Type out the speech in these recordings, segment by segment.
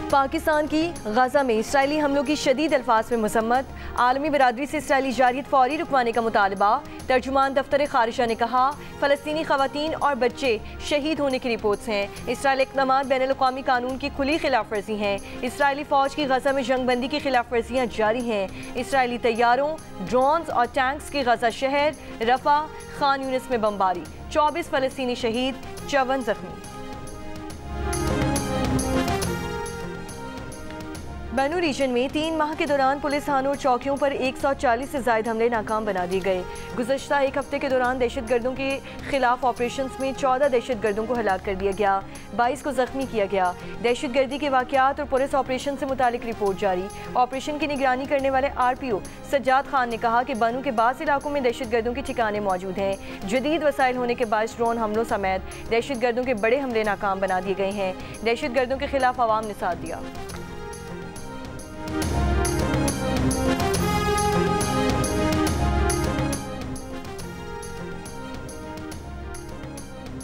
पाकिस्तान की गजा में इसराइली हमलों की शदीद अल्फाज में मजम्मत, आलमी बरादरी से इसराइली जारियत फौरी रुकवाने का मुतालबा। तर्जुमान दफ्तर खारिजा ने कहा फ़लस्तीनी ख़वातीन और बच्चे शहीद होने की रिपोर्ट्स हैं। इसराइल इक़दामात बैनुल-अक़वामी कानून की खुली खिलाफ वर्जी हैं। इसराइली फ़ौज की गजा में जंगबंदी की खिलाफ वर्जियाँ जारी हैं। इसराइली तैयारों, ड्रोन्स और टैंक्स की गजा शहर, रफ़ा, खान यूनिस में बमबारी, 24 फ़लस्तीनी शहीद, 54 जख्मी। बनू रीजन में 3 माह के दौरान पुलिस थानों और चौकियों पर 140 से ज़ायद हमले नाकाम बना दिए गए। गुज़श्ता एक हफ्ते के दौरान दहशतगर्दों के खिलाफ ऑपरेशंस में 14 दहशतगर्दों को हलाक कर दिया गया, 22 को जख्मी किया गया। दहशतगर्दी के वाक़यात और पुलिस ऑपरेशन से मुतालिक रिपोर्ट जारी। ऑपरेशन की निगरानी करने वाले RPO सज्जाद खान ने कहा कि बनू के बाज़ इलाकों में दहशतगर्दों के ठिकाने मौजूद हैं। जदीद वसाइल होने के बाद ड्रोन हमलों समेत दहशतगर्दों के बड़े हमले नाकाम बना दिए गए हैं। दहशतगर्दों के खिलाफ आवाम ने साथ दिया।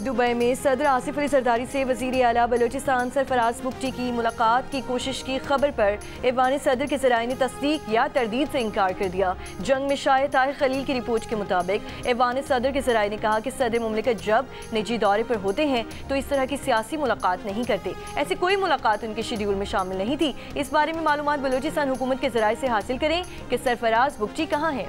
दुबई में सदर आसिफ अली जरदारी से वज़ीर आला बलोचिस्तान सरफराज बुगटी की मुलाकात की कोशिश की खबर पर ऐवान सदर के ज़राए ने तस्दीक या तरदीद से इनकार कर दिया। जंग में शायद तारिक खलील की रिपोर्ट के मुताबिक ऐवान सदर के ज़राए ने कहा कि सदर मुमलिकत जब निजी दौरे पर होते हैं तो इस तरह की सियासी मुलाकात नहीं करते। ऐसी कोई मुलाकात उनके शेड्यूल में शामिल नहीं थी। इस बारे में मालूमात बलोचिस्तान हुकूमत के ज़राए से हासिल करें कि सरफराज बुगटी कहाँ है।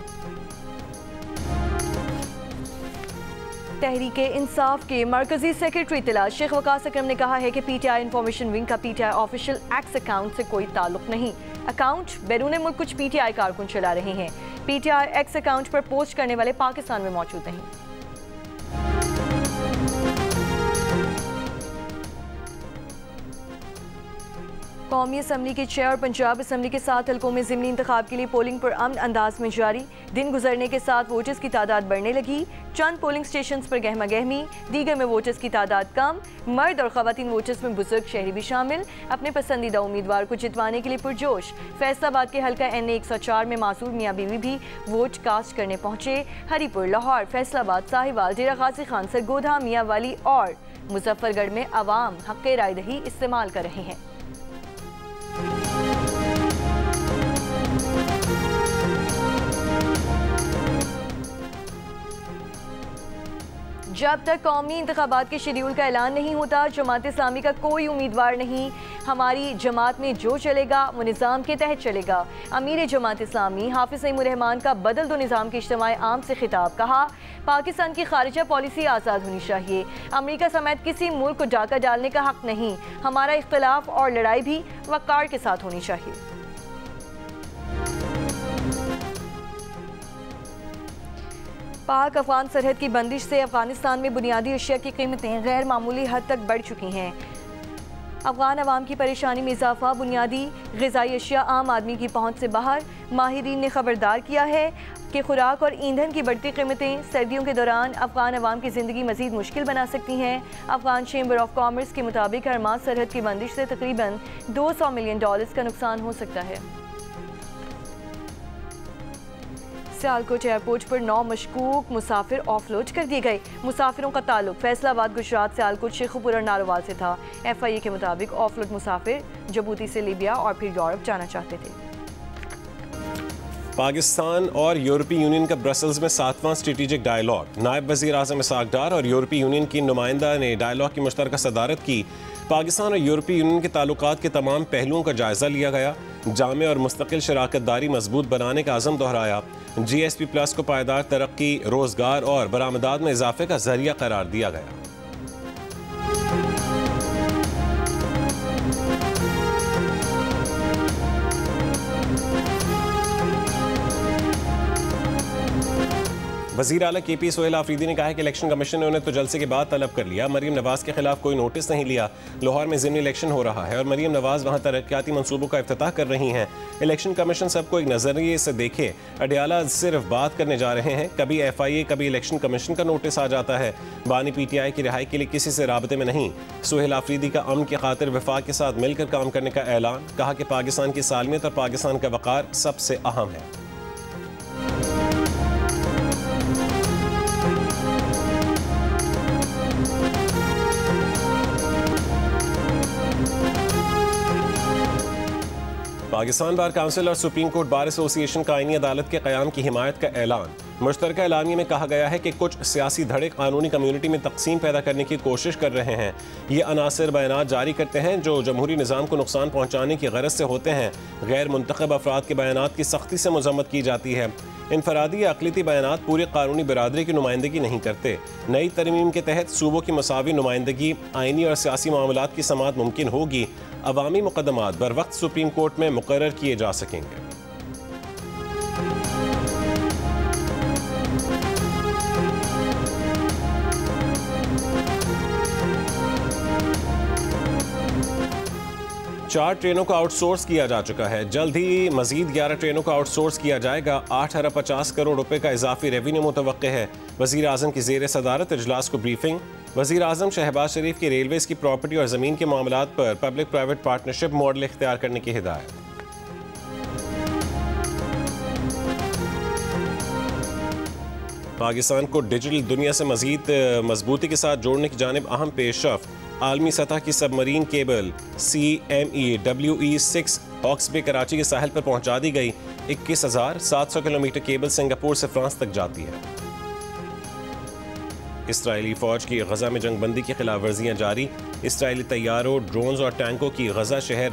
तहरीके इंसाफ के मरकजी सेक्रेटरी इत्तला शेख वकास अकरम ने कहा है कि PTI इंफॉर्मेशन विंग का PTI ऑफिशियल एक्स अकाउंट से कोई ताल्लुक नहीं। अकाउंट बैरून मुल्क कुछ PTI कारकुन चला रहे हैं। PTI एक्स अकाउंट पर पोस्ट करने वाले पाकिस्तान में मौजूद नहीं। कौमी असम्बली के चेयर और पंजाब असम्बली के 7 हल्कों में ज़िमनी इंतखाब के लिए पोलिंग पर अमन अंदाज में जारी। दिन गुजरने के साथ वोटर्स की तादाद बढ़ने लगी। चंद पोलिंग स्टेशन पर गहमा गहमी, दीगर में वोटर्स की तादाद कम। मर्द और ख़वातीन वोटर्स में बुजुर्ग शहरी भी शामिल। अपने पसंदीदा उम्मीदवार को जितवाने के लिए पुरजोश। फैसलाबाद के हल्का NA 104 में मासूर मियाँ बीवी भी वोट कास्ट करने पहुंचे। हरीपुर, लाहौर, फैसलाबाद, साहिवाल, डेरा गाजी खान, सरगोधा, मियाँ वाली और मुजफ्फरगढ़ में अवाम हक़ राय दही इस्तेमाल कर रहे हैं। जब तक कौमी इंतखाबात के शेड्यूल का ऐलान नहीं होता, जमात इस्लामी का कोई उम्मीदवार नहीं। हमारी जमात में जो चलेगा वो निज़ाम के तहत चलेगा। अमीर जमात इस्लामी हाफिज़ सईमुर रहमान का बदल दो निज़ाम के इज्तिमाई आम से खिताब। कहा पाकिस्तान की खारिजा पॉलिसी आज़ाद होनी चाहिए। अमेरिका समेत किसी मुल्क को डाका डालने का हक नहीं। हमारा इख्तलाफ और लड़ाई भी वक़ार के साथ होनी चाहिए। पाक अफगान सरहद की बंदिश से अफगानिस्तान में बुनियादी अशिया की कीमतें गैर मामूली हद तक बढ़ चुकी हैं। अफगान अवाम की परेशानी में इजाफा, बुनियादी ग़िज़ाई अशिया आम आदमी की पहुंच से बाहर। माहिरीन ने खबरदार किया है कि खुराक और ईंधन की बढ़ती कीमतें सर्दियों के दौरान अफगान अवाम की ज़िंदगी मज़ीद मुश्किल बना सकती हैं। अफगान चैम्बर ऑफ कॉमर्स के मुताबिक हर माह सरहद की बंदिश से तकरीबन $200 मिलियन का नुकसान हो सकता है। सियालकोट एयरपोर्ट पर 9 मशकूक मुसाफिर ऑफलोड कर दिए गए। मुसाफिरों का ताल्लुक फैसलाबाद, गुजरात, सियालकोट, शेखुपुर और नारोवाल से था। FIA के मुताबिक ऑफलोड मुसाफिर जबूती से लीबिया और फिर यूरोप जाना चाहते थे। पाकिस्तान और यूरोपीय यूनियन का ब्रसल्स में 7वां स्ट्रेटेजिक डायलॉग। नायब वज़ीर आज़म इसहाक डार और यूरोपीय यूनियन की नुमाइंदा ने डायलॉग की मुश्तरका सदारत की। पाकिस्तान और यूरोपीय यूनियन के ताल्लुकात के तमाम पहलुओं का जायज़ा लिया गया। जामे और मुस्तकिल शराकतदारी मजबूत बनाने का अज़म दोहराया। GSP+ को पायदार तरक्की, रोज़गार और बरामदात में इजाफे का जरिया करार दिया गया। वज़ीर आला KP सोहेल आफरीदी ने कहा है कि इलेक्शन कमीशन ने उन्हें तो जलसे के बाद तलब कर लिया। मरीम नवाज के खिलाफ कोई नोटिस नहीं लिया। लाहौर में ज़िमनी इलेक्शन हो रहा है और मरीम नवाज वहाँ तरक्याती मंसूबों का इफ्तिताह कर रही हैं। इलेक्शन कमीशन सबको एक नज़रिए से देखे। अडियाला सिर्फ बात करने जा रहे हैं। कभी FIA, कभी इलेक्शन कमीशन का नोटिस आ जाता है। बानी PTI की रिहाई के लिए किसी से राबते में नहीं। सोहेल आफरीदी का अमन की खातिर वफाक के साथ मिलकर काम करने का ऐलान। कहा कि पाकिस्तान की सालमियत और पाकिस्तान का वक़ार सबसे अहम है। पाकिस्तान बार काउंसिल और सुप्रीम कोर्ट बार एसोसिएशन का आईनी अदालत के क़याम की हिमायत का ऐलान। मुश्तरका एलानिये में कहा गया है कि कुछ सियासी धड़े कानूनी कम्यूनिटी में तकसीम पैदा करने की कोशिश कर रहे हैं। ये अनासर बयानात जारी करते हैं जो जमहूरी निज़ाम को नुकसान पहुँचाने की गरज से होते हैं। गैर मुंतखब अफराद के बयानात की सख्ती से मजम्मत की जाती है। इनफरादी या अक़लियती बयानात पूरी कानूनी बरादरी की नुमाइंदगी नहीं करते। नई तरमीम के तहत सूबों की मसावी नुमाइंदगी, आइनी और सियासी मामलात की समाअत मुमकिन होगी। अवामी मुकदमात बर वक्त सुप्रीम कोर्ट में मुकर्रर किए जा सकेंगे। चार ट्रेनों को आउटसोर्स किया जा चुका है। जल्द ही मजीद 11 ट्रेनों को आउटसोर्स किया जाएगा। 8 अरब 50 करोड़ रुपए का इजाफी रेवेन्यू मुतवक्के है। वज़ीर आज़म की ज़ेर सदारत इजलास को ब्रीफिंग। वज़ीर आज़म शहबाज शरीफ की रेलवेज़ की प्रॉपर्टी और ज़मीन के मामलात पर पब्लिक प्राइवेट पार्टनरशिप मॉडल इख्तियार करने की हिदायत। पाकिस्तान को डिजिटल दुनिया से मजीद मजबूती के साथ जोड़ने की जानिब अहम पेशरफ। आलमी सतह की सबमरीन केबल CMEWE-6 हॉक्स बे कराची के साहिल पर पहुंचा दी गई। 21,700 किलोमीटर केबल सिंगापुर से फ्रांस तक जाती है। इसराइली फौज की गजा में जंगबंदी की खिलाफ वर्जियाँ जारी। इसराइली तैयारों, ड्रोन्स और टैंकों की गजा शहर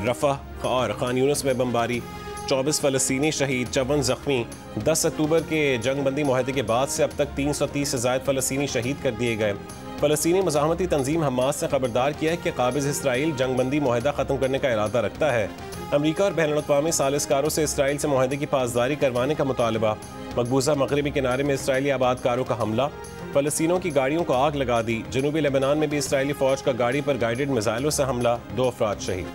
रफह और खान यूनिस में बमबारी। 24 फ़लस्तीनी शहीद, 54 ज़ख्मी। 10 अक्टूबर के जंगबंदी मुआहदे के बाद से अब तक 330 से ज़ायद फ़लस्तीनी शहीद कर दिए गए। फ़लस्तीनी मज़ाहमती तंजीम हमास ने खबरदार किया है कि काबिज़ इसराइल जंगबंदी मुआहदा ख़त्म करने का इरादा रखता है। अमरीका और बैनुल-अक़वामी सालिसकारों से इसराइल से मुआहदे की पासदारी करवाने का मुतालबा। मकबूजा मगरबी किनारे में इसराइली आबादकारों का हमला। फ़लस्तीनों की गाड़ियों को आग लगा दी। जनूबी लेबनान में भी इसराइली फ़ौज का गाड़ी पर गाइडेड मिसाइलों से हमला, 2 अफराद शहीद।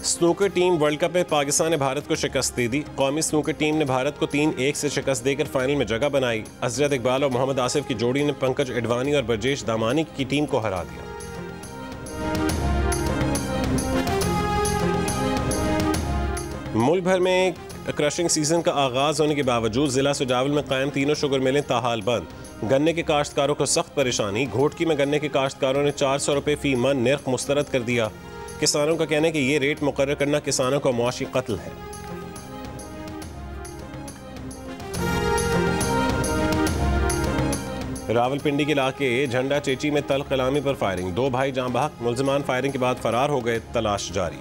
स्नूकर टीम वर्ल्ड कप में पाकिस्तान ने भारत को शिकस्त दे दी। कौमी स्नूकर टीम ने भारत को 3-1 से शिकस्त देकर फाइनल में जगह बनाई। अजरत इकबाल और मोहम्मद आसिफ की जोड़ी ने पंकज एडवानी और ब्रजेश दामानी की टीम को हरा दिया। मुल्क भर में क्रशिंग सीजन का आगाज होने के बावजूद जिला सुजावल में कायम तीनों शुगर मिलें ताहाल बंद। गन्ने के काश्तकारों को सख्त परेशानी। घोटकी में गन्ने के काश्तकारों ने 400 रुपये फी मन निर्ख मुस्तरद कर दिया। किसानों का कहना है कि ये रेट मुकर्रर करना किसानों का मुआशी कत्ल है। रावलपिंडी के इलाके झंडा चेची में तल कलामी पर फायरिंग। 2 भाई जाँ बहक। मुल्ज़िमान फायरिंग के बाद फरार हो गए। तलाश जारी।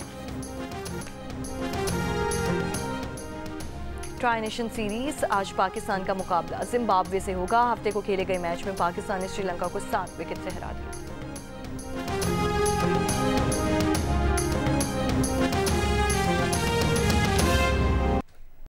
ट्राई नेशन सीरीज आज पाकिस्तान का मुकाबला जिम्बाब्वे से होगा। हफ्ते को खेले गए मैच में पाकिस्तान ने श्रीलंका को 7 विकेट से हरा दिया।